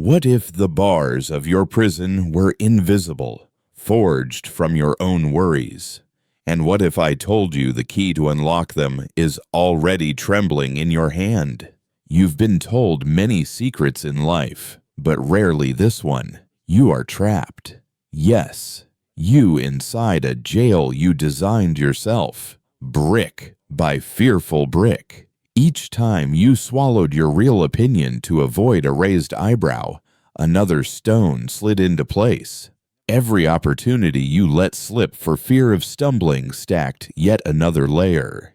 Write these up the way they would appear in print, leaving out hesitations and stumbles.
What if the bars of your prison were invisible, forged from your own worries? And what if I told you the key to unlock them is already trembling in your hand? You've been told many secrets in life, but rarely this one. You are trapped. Yes, you inside a jail you designed yourself, brick by fearful brick. Each time you swallowed your real opinion to avoid a raised eyebrow, another stone slid into place. Every opportunity you let slip for fear of stumbling stacked yet another layer.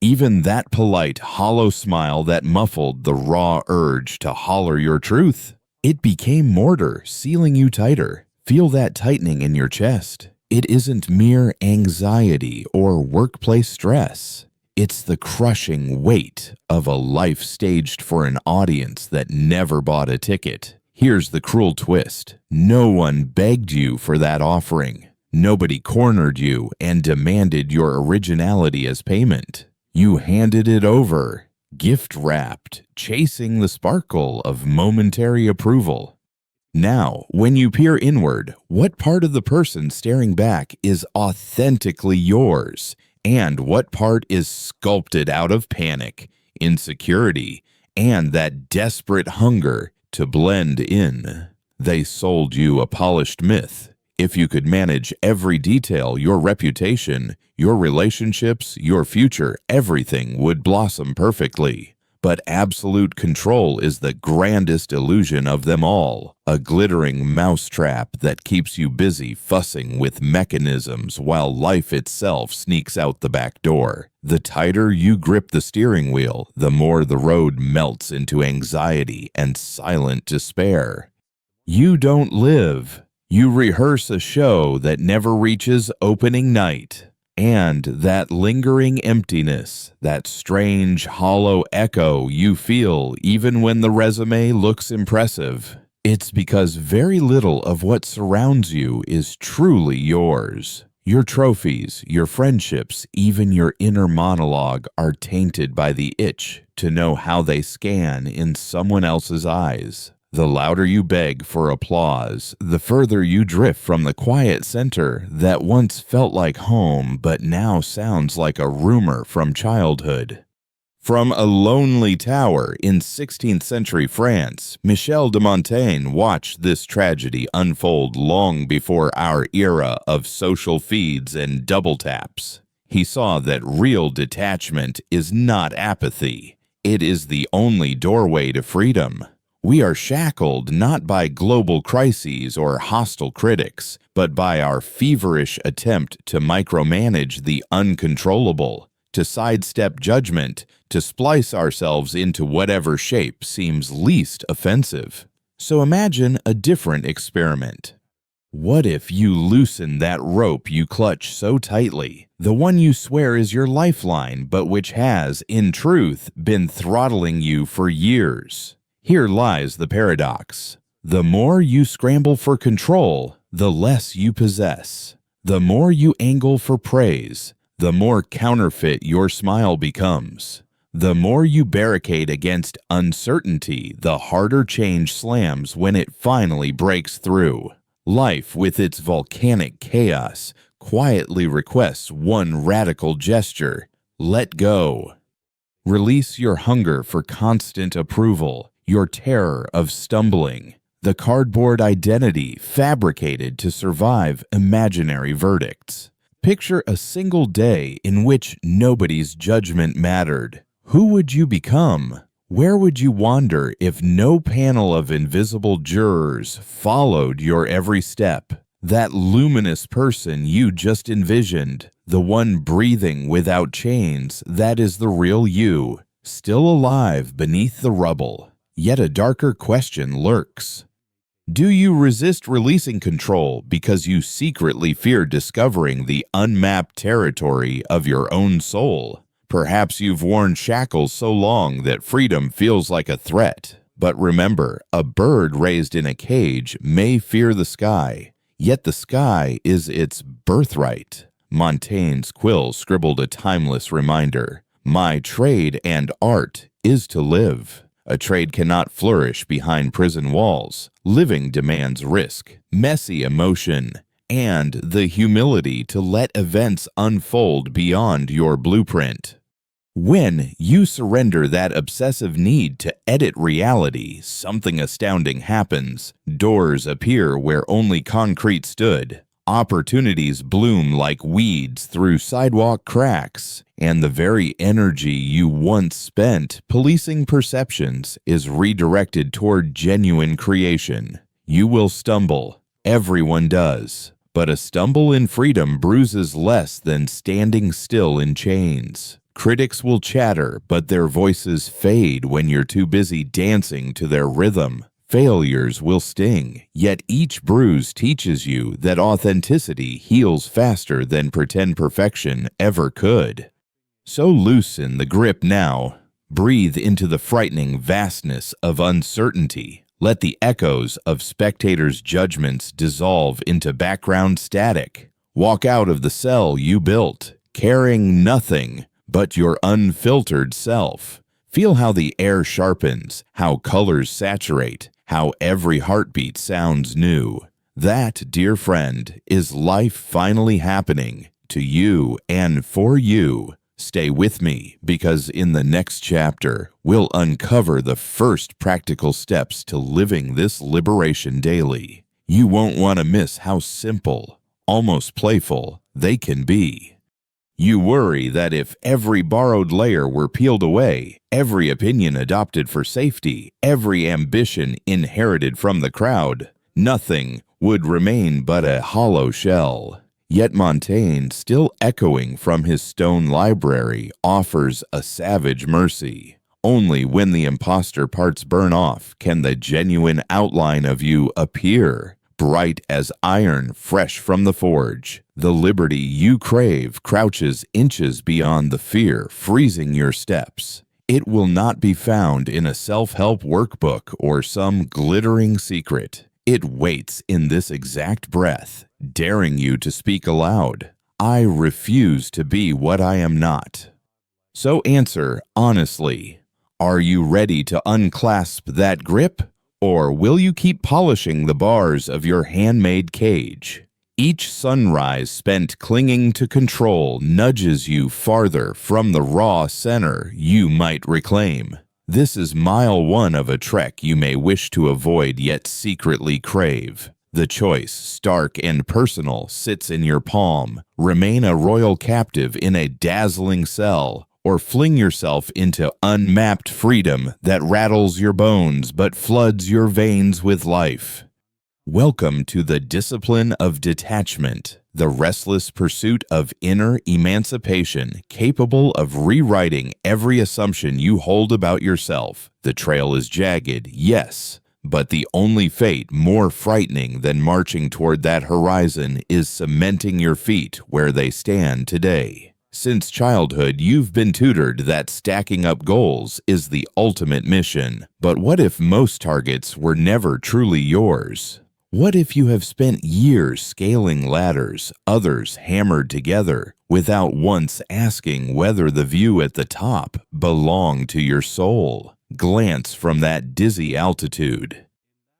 Even that polite, hollow smile that muffled the raw urge to holler your truth, it became mortar, sealing you tighter. Feel that tightening in your chest. It isn't mere anxiety or workplace stress. It's the crushing weight of a life staged for an audience that never bought a ticket. Here's the cruel twist. No one begged you for that offering. Nobody cornered you and demanded your originality as payment. You handed it over, gift-wrapped, chasing the sparkle of momentary approval. Now, when you peer inward, what part of the person staring back is authentically yours? And what part is sculpted out of panic, insecurity, and that desperate hunger to blend in? They sold you a polished myth. If you could manage every detail, your reputation, your relationships, your future, everything would blossom perfectly. But absolute control is the grandest illusion of them all, a glittering mousetrap that keeps you busy fussing with mechanisms while life itself sneaks out the back door. The tighter you grip the steering wheel, the more the road melts into anxiety and silent despair. You don't live. You rehearse a show that never reaches opening night. And that lingering emptiness, that strange, hollow echo you feel even when the resume looks impressive, it's because very little of what surrounds you is truly yours. Your trophies, your friendships, even your inner monologue are tainted by the itch to know how they scan in someone else's eyes. The louder you beg for applause, the further you drift from the quiet center that once felt like home but now sounds like a rumor from childhood. From a lonely tower in 16th century France, Michel de Montaigne watched this tragedy unfold long before our era of social feeds and double taps. He saw that real detachment is not apathy. It is the only doorway to freedom. We are shackled not by global crises or hostile critics, but by our feverish attempt to micromanage the uncontrollable, to sidestep judgment, to splice ourselves into whatever shape seems least offensive. So imagine a different experiment. What if you loosen that rope you clutch so tightly, the one you swear is your lifeline, but which has, in truth, been throttling you for years? Here lies the paradox. The more you scramble for control, the less you possess. The more you angle for praise, the more counterfeit your smile becomes. The more you barricade against uncertainty, the harder change slams when it finally breaks through. Life, with its volcanic chaos, quietly requests one radical gesture: let go. Release your hunger for constant approval, your terror of stumbling, the cardboard identity fabricated to survive imaginary verdicts. Picture a single day in which nobody's judgment mattered. Who would you become? Where would you wander if no panel of invisible jurors followed your every step? That luminous person you just envisioned, the one breathing without chains, that is the real you, still alive beneath the rubble. Yet a darker question lurks. Do you resist releasing control because you secretly fear discovering the unmapped territory of your own soul? Perhaps you've worn shackles so long that freedom feels like a threat. But remember, a bird raised in a cage may fear the sky, yet the sky is its birthright. Montaigne's quill scribbled a timeless reminder: my trade and art is to live. A trade cannot flourish behind prison walls. Living demands risk, messy emotion, and the humility to let events unfold beyond your blueprint. When you surrender that obsessive need to edit reality, something astounding happens. Doors appear where only concrete stood. Opportunities bloom like weeds through sidewalk cracks, and the very energy you once spent policing perceptions is redirected toward genuine creation. You will stumble. Everyone does. But a stumble in freedom bruises less than standing still in chains. Critics will chatter, but their voices fade when you're too busy dancing to their rhythm. Failures will sting, yet each bruise teaches you that authenticity heals faster than pretend perfection ever could. So loosen the grip now. Breathe into the frightening vastness of uncertainty. Let the echoes of spectators' judgments dissolve into background static. Walk out of the cell you built, carrying nothing but your unfiltered self. Feel how the air sharpens, how colors saturate, how every heartbeat sounds new. That, dear friend, is life finally happening to you and for you. Stay with me, because in the next chapter, we'll uncover the first practical steps to living this liberation daily. You won't want to miss how simple, almost playful, they can be. You worry that if every borrowed layer were peeled away, every opinion adopted for safety, every ambition inherited from the crowd, nothing would remain but a hollow shell. Yet Montaigne, still echoing from his stone library, offers a savage mercy. Only when the imposter parts burn off can the genuine outline of you appear. Bright as iron fresh from the forge, the liberty you crave crouches inches beyond the fear freezing your steps. It will not be found in a self-help workbook or some glittering secret. It waits in this exact breath, daring you to speak aloud. I refuse to be what I am not. So answer honestly. Are you ready to unclasp that grip? Or will you keep polishing the bars of your handmade cage? Each sunrise spent clinging to control nudges you farther from the raw center you might reclaim. This is mile one of a trek you may wish to avoid yet secretly crave. The choice, stark and personal, sits in your palm. Remain a royal captive in a dazzling cell, or fling yourself into unmapped freedom that rattles your bones but floods your veins with life. Welcome to the discipline of detachment, the restless pursuit of inner emancipation capable of rewriting every assumption you hold about yourself. The trail is jagged, yes, but the only fate more frightening than marching toward that horizon is cementing your feet where they stand today. Since childhood, you've been tutored that stacking up goals is the ultimate mission. But what if most targets were never truly yours? What if you have spent years scaling ladders, others hammered together, without once asking whether the view at the top belonged to your soul? Glance from that dizzy altitude.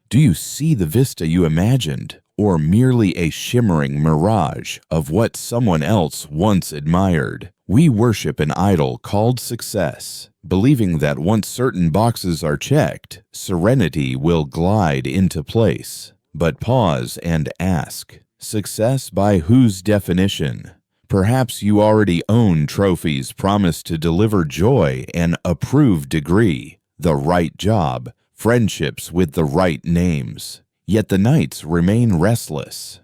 Do you see the vista you imagined? Or merely a shimmering mirage of what someone else once admired? We worship an idol called success, believing that once certain boxes are checked, serenity will glide into place. But pause and ask, success by whose definition? Perhaps you already own trophies promised to deliver joy, an approved degree, the right job, friendships with the right names. Yet the nights remain restless.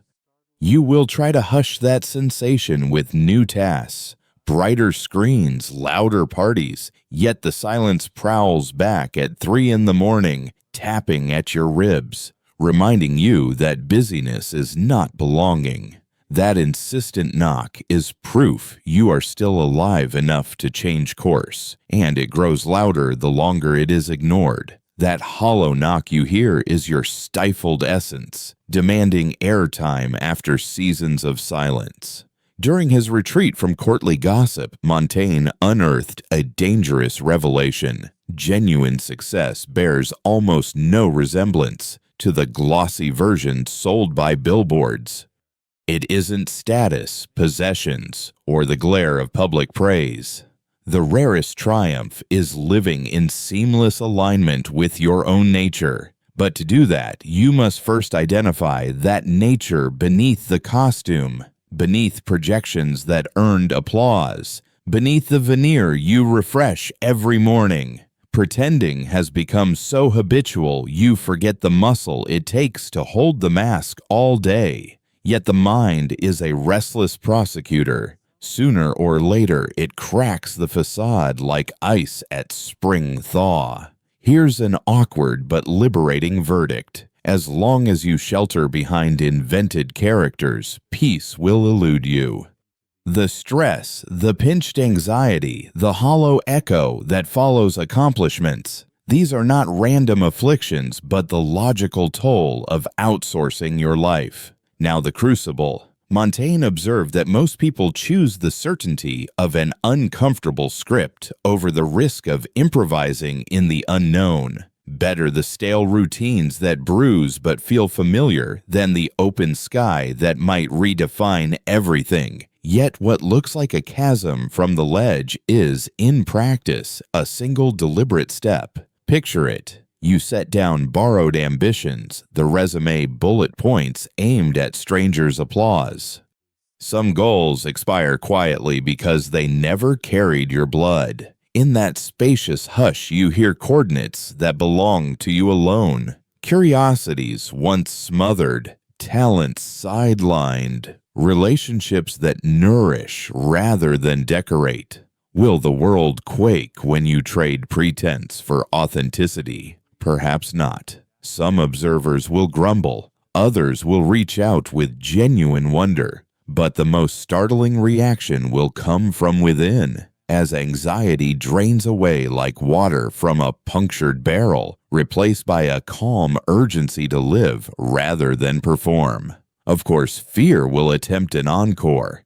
You will try to hush that sensation with new tasks, brighter screens, louder parties, yet the silence prowls back at 3 a.m, tapping at your ribs, reminding you that busyness is not belonging. That insistent knock is proof you are still alive enough to change course, and it grows louder the longer it is ignored. That hollow knock you hear is your stifled essence, demanding airtime after seasons of silence. During his retreat from courtly gossip, Montaigne unearthed a dangerous revelation. Genuine success bears almost no resemblance to the glossy versions sold by billboards. It isn't status, possessions, or the glare of public praise. The rarest triumph is living in seamless alignment with your own nature. But to do that, you must first identify that nature beneath the costume, beneath projections that earned applause, beneath the veneer you refresh every morning. Pretending has become so habitual you forget the muscle it takes to hold the mask all day. Yet the mind is a restless prosecutor. Sooner or later, it cracks the facade like ice at spring thaw. Here's an awkward but liberating verdict. As long as you shelter behind invented characters, peace will elude you. The stress, the pinched anxiety, the hollow echo that follows accomplishments, these are not random afflictions but the logical toll of outsourcing your life. Now the crucible. Montaigne observed that most people choose the certainty of an uncomfortable script over the risk of improvising in the unknown. Better the stale routines that bruise but feel familiar than the open sky that might redefine everything. Yet what looks like a chasm from the ledge is, in practice, a single deliberate step. Picture it. You set down borrowed ambitions, the resume bullet points aimed at strangers' applause. Some goals expire quietly because they never carried your blood. In that spacious hush you hear coordinates that belong to you alone. Curiosities once smothered, talents sidelined, relationships that nourish rather than decorate. Will the world quake when you trade pretense for authenticity? Perhaps not. Some observers will grumble, others will reach out with genuine wonder, but the most startling reaction will come from within, as anxiety drains away like water from a punctured barrel, replaced by a calm urgency to live rather than perform. Of course, fear will attempt an encore.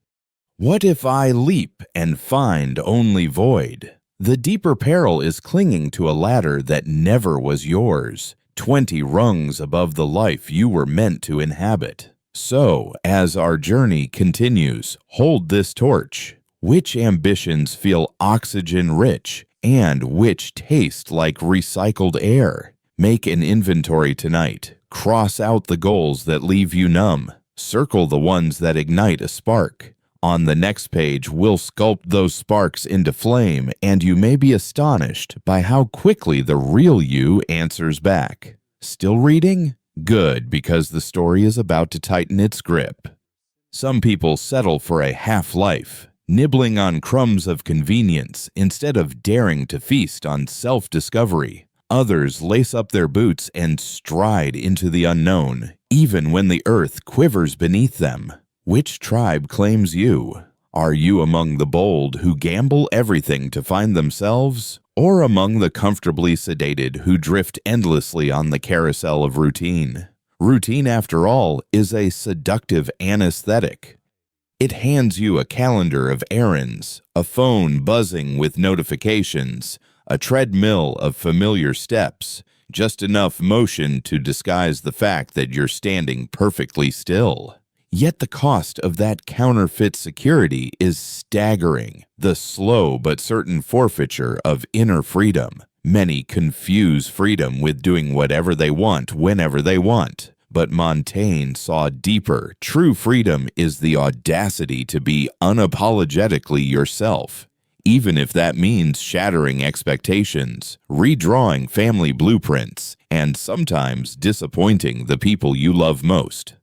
What if I leap and find only void? The deeper peril is clinging to a ladder that never was yours, 20 rungs above the life you were meant to inhabit. So, as our journey continues, hold this torch. Which ambitions feel oxygen-rich and which taste like recycled air? Make an inventory tonight. Cross out the goals that leave you numb. Circle the ones that ignite a spark. On the next page, we'll sculpt those sparks into flame, and you may be astonished by how quickly the real you answers back. Still reading? Good, because the story is about to tighten its grip. Some people settle for a half-life, nibbling on crumbs of convenience instead of daring to feast on self-discovery. Others lace up their boots and stride into the unknown, even when the earth quivers beneath them. Which tribe claims you? Are you among the bold who gamble everything to find themselves, or among the comfortably sedated who drift endlessly on the carousel of routine? Routine, after all, is a seductive anesthetic. It hands you a calendar of errands, a phone buzzing with notifications, a treadmill of familiar steps, just enough motion to disguise the fact that you're standing perfectly still. Yet the cost of that counterfeit security is staggering, the slow but certain forfeiture of inner freedom. Many confuse freedom with doing whatever they want whenever they want. But Montaigne saw deeper. True freedom is the audacity to be unapologetically yourself, even if that means shattering expectations, redrawing family blueprints, and sometimes disappointing the people you love most.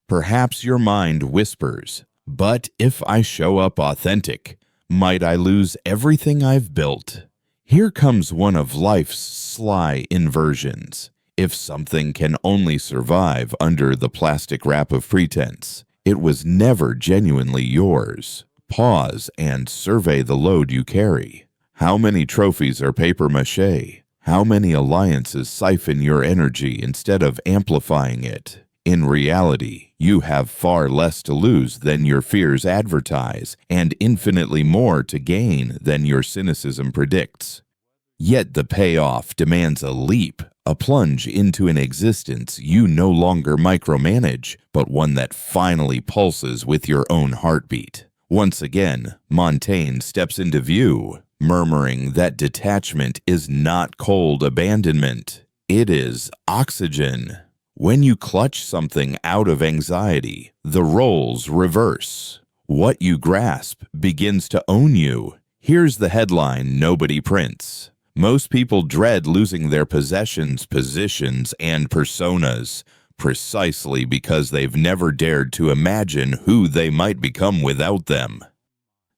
Perhaps your mind whispers, but if I show up authentic, might I lose everything I've built? Here comes one of life's sly inversions. If something can only survive under the plastic wrap of pretense, it was never genuinely yours. Pause and survey the load you carry. How many trophies are papier-mâché? How many alliances siphon your energy instead of amplifying it? In reality, you have far less to lose than your fears advertise, and infinitely more to gain than your cynicism predicts. Yet the payoff demands a leap, a plunge into an existence you no longer micromanage, but one that finally pulses with your own heartbeat. Once again, Montaigne steps into view, murmuring that detachment is not cold abandonment. It is oxygen. When you clutch something out of anxiety, the roles reverse. What you grasp begins to own you. Here's the headline nobody prints. Most people dread losing their possessions, positions, and personas, precisely because they've never dared to imagine who they might become without them.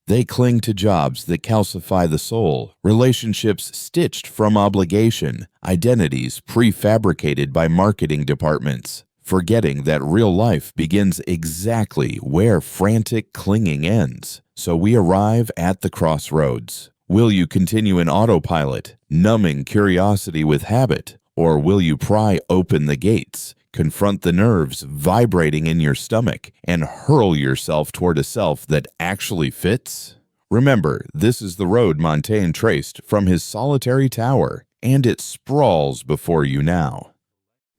They cling to jobs that calcify the soul, relationships stitched from obligation, identities prefabricated by marketing departments, forgetting that real life begins exactly where frantic clinging ends. So we arrive at the crossroads. Will you continue in autopilot, numbing curiosity with habit, or will you pry open the gates, confront the nerves vibrating in your stomach, and hurl yourself toward a self that actually fits? Remember, this is the road Montaigne traced from his solitary tower, and it sprawls before you now.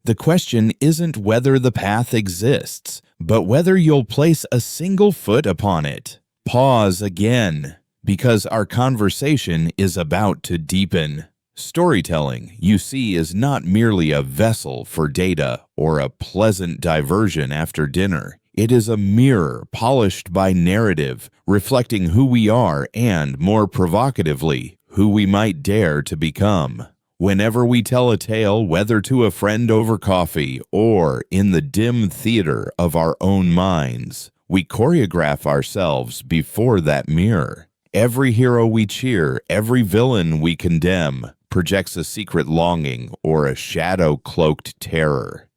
The question isn't whether the path exists, but whether you'll place a single foot upon it. Pause again, because our conversation is about to deepen. Storytelling, you see, is not merely a vessel for data or a pleasant diversion after dinner. It is a mirror polished by narrative, reflecting who we are and, more provocatively, who we might dare to become. Whenever we tell a tale, whether to a friend over coffee or in the dim theater of our own minds, we choreograph ourselves before that mirror. Every hero we cheer, every villain we condemn, projects a secret longing or a shadow-cloaked terror.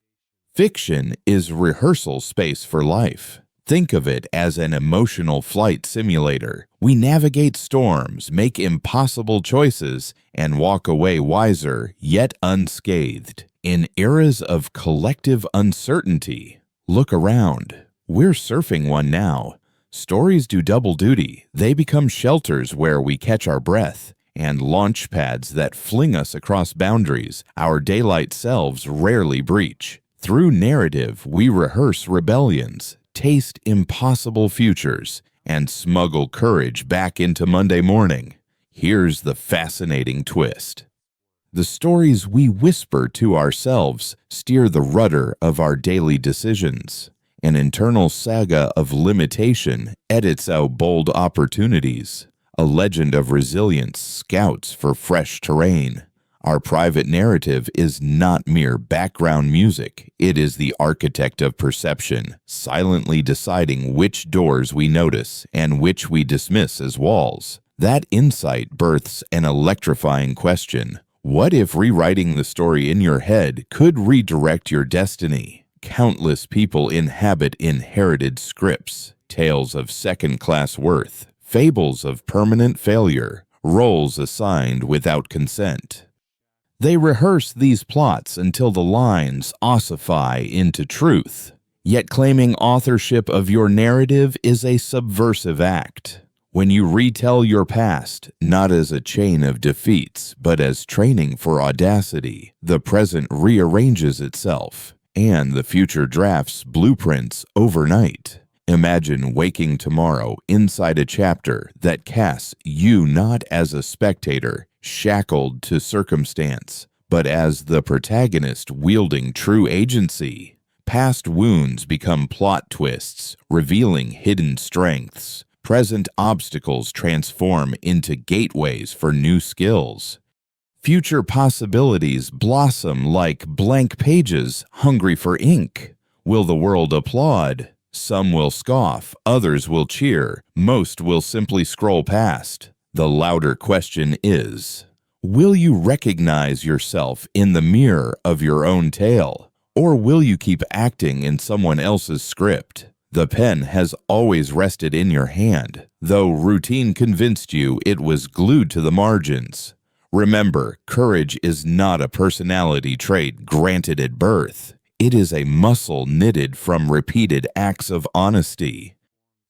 Fiction is rehearsal space for life. Think of it as an emotional flight simulator. We navigate storms, make impossible choices, and walk away wiser, yet unscathed. In eras of collective uncertainty, look around. We're surfing one now. Stories do double duty. They become shelters where we catch our breath, and launch pads that fling us across boundaries our daylight selves rarely breach. Through narrative, we rehearse rebellions, taste impossible futures, and smuggle courage back into Monday morning. Here's the fascinating twist. The stories we whisper to ourselves steer the rudder of our daily decisions. An internal saga of limitation edits out bold opportunities. A legend of resilience scouts for fresh terrain. Our private narrative is not mere background music. It is the architect of perception, silently deciding which doors we notice and which we dismiss as walls. That insight births an electrifying question. What if rewriting the story in your head could redirect your destiny? Countless people inhabit inherited scripts, tales of second-class worth, fables of permanent failure, roles assigned without consent. They rehearse these plots until the lines ossify into truth. Yet claiming authorship of your narrative is a subversive act. When you retell your past, not as a chain of defeats, but as training for audacity, the present rearranges itself, and the future drafts blueprints overnight. Imagine waking tomorrow inside a chapter that casts you not as a spectator, shackled to circumstance, but as the protagonist wielding true agency. Past wounds become plot twists, revealing hidden strengths. Present obstacles transform into gateways for new skills. Future possibilities blossom like blank pages hungry for ink. Will the world applaud? Some will scoff, others will cheer, most will simply scroll past. The louder question is, will you recognize yourself in the mirror of your own tale, or will you keep acting in someone else's script? The pen has always rested in your hand, though routine convinced you it was glued to the margins. Remember, courage is not a personality trait granted at birth. It is a muscle knitted from repeated acts of honesty.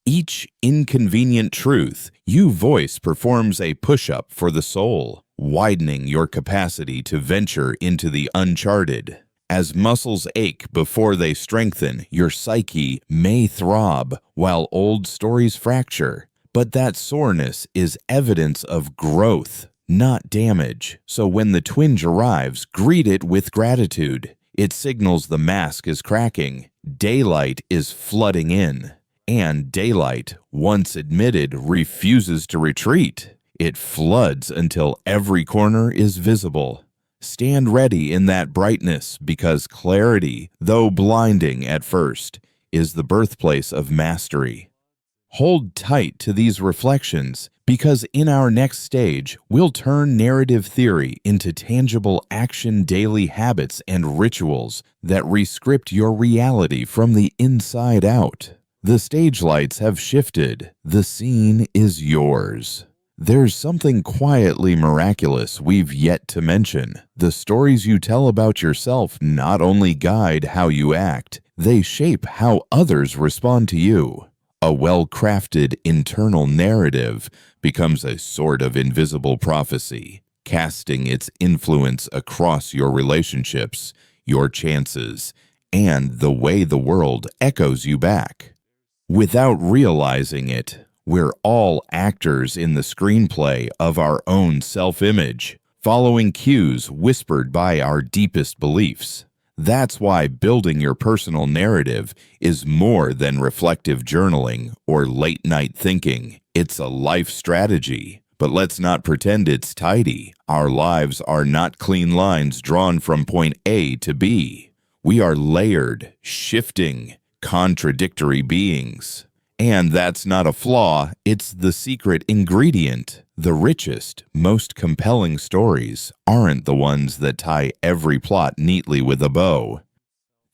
Each inconvenient truth you voice performs a push-up for the soul, widening your capacity to venture into the uncharted. As muscles ache before they strengthen, your psyche may throb while old stories fracture. But that soreness is evidence of growth, not damage. So when the twinge arrives, greet it with gratitude. It signals the mask is cracking, daylight is flooding in. And daylight, once admitted, refuses to retreat. It floods until every corner is visible. Stand ready in that brightness, because clarity, though blinding at first, is the birthplace of mastery. Hold tight to these reflections, because in our next stage, we'll turn narrative theory into tangible action daily habits and rituals that rescript your reality from the inside out. The stage lights have shifted. The scene is yours. There's something quietly miraculous we've yet to mention. The stories you tell about yourself not only guide how you act, they shape how others respond to you. A well-crafted internal narrative becomes a sort of invisible prophecy, casting its influence across your relationships, your chances, and the way the world echoes you back. Without realizing it, we're all actors in the screenplay of our own self-image, following cues whispered by our deepest beliefs. That's why building your personal narrative is more than reflective journaling or late-night thinking. It's a life strategy. But let's not pretend it's tidy. Our lives are not clean lines drawn from point A to B. We are layered, shifting, contradictory beings. And that's not a flaw, it's the secret ingredient. The richest, most compelling stories aren't the ones that tie every plot neatly with a bow.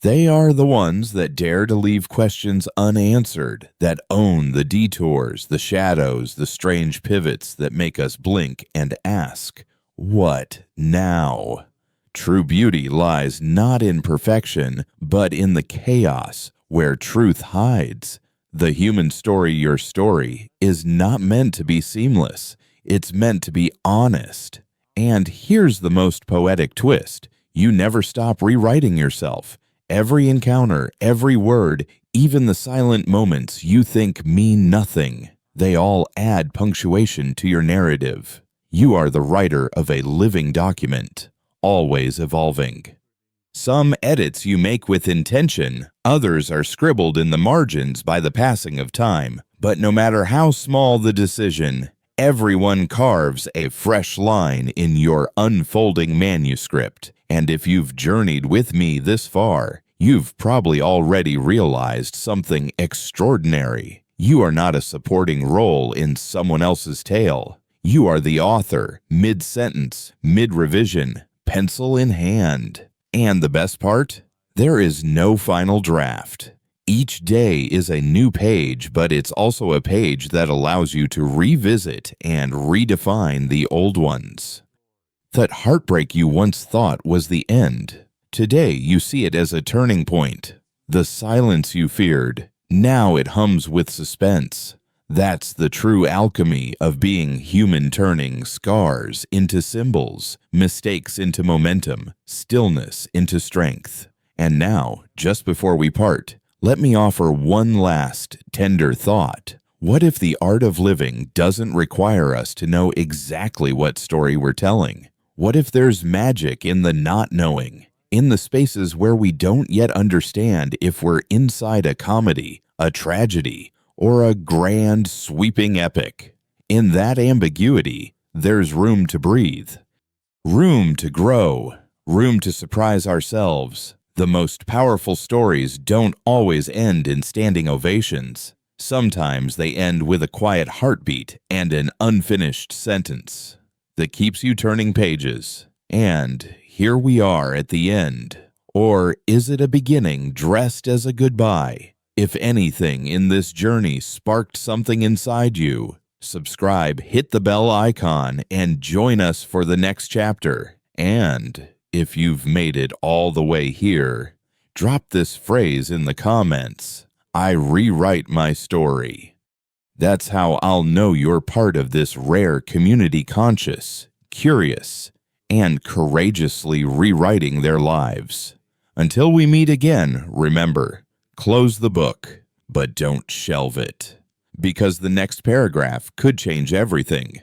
They are the ones that dare to leave questions unanswered, that own the detours, the shadows, the strange pivots that make us blink and ask, "What now?" True beauty lies not in perfection, but in the chaos where truth hides. The human story, your story, is not meant to be seamless. It's meant to be honest. And here's the most poetic twist. You never stop rewriting yourself. Every encounter, every word, even the silent moments you think mean nothing, they all add punctuation to your narrative. You are the writer of a living document, always evolving. Some edits you make with intention, others are scribbled in the margins by the passing of time. But no matter how small the decision, everyone carves a fresh line in your unfolding manuscript. And if you've journeyed with me this far, you've probably already realized something extraordinary. You are not a supporting role in someone else's tale. You are the author, mid-sentence, mid-revision, pencil in hand. And the best part? There is no final draft. Each day is a new page, but it's also a page that allows you to revisit and redefine the old ones. That heartbreak you once thought was the end, today you see it as a turning point. The silence you feared, now it hums with suspense. That's the true alchemy of being human, turning scars into symbols, mistakes into momentum, stillness into strength. And now, just before we part, let me offer one last tender thought. What if the art of living doesn't require us to know exactly what story we're telling? What if there's magic in the not knowing, in the spaces where we don't yet understand if we're inside a comedy, a tragedy, or a grand, sweeping epic? In that ambiguity, there's room to breathe, room to grow, room to surprise ourselves. The most powerful stories don't always end in standing ovations. Sometimes they end with a quiet heartbeat and an unfinished sentence that keeps you turning pages. And here we are at the end. Or is it a beginning dressed as a goodbye? If anything in this journey sparked something inside you, subscribe, hit the bell icon, and join us for the next chapter. And if you've made it all the way here, Drop this phrase in the comments. I rewrite my story. That's how I'll know you're part of this rare community, conscious, curious, and courageously rewriting their lives. Until we meet again, remember, close the book, but don't shelve it. Because the next paragraph could change everything.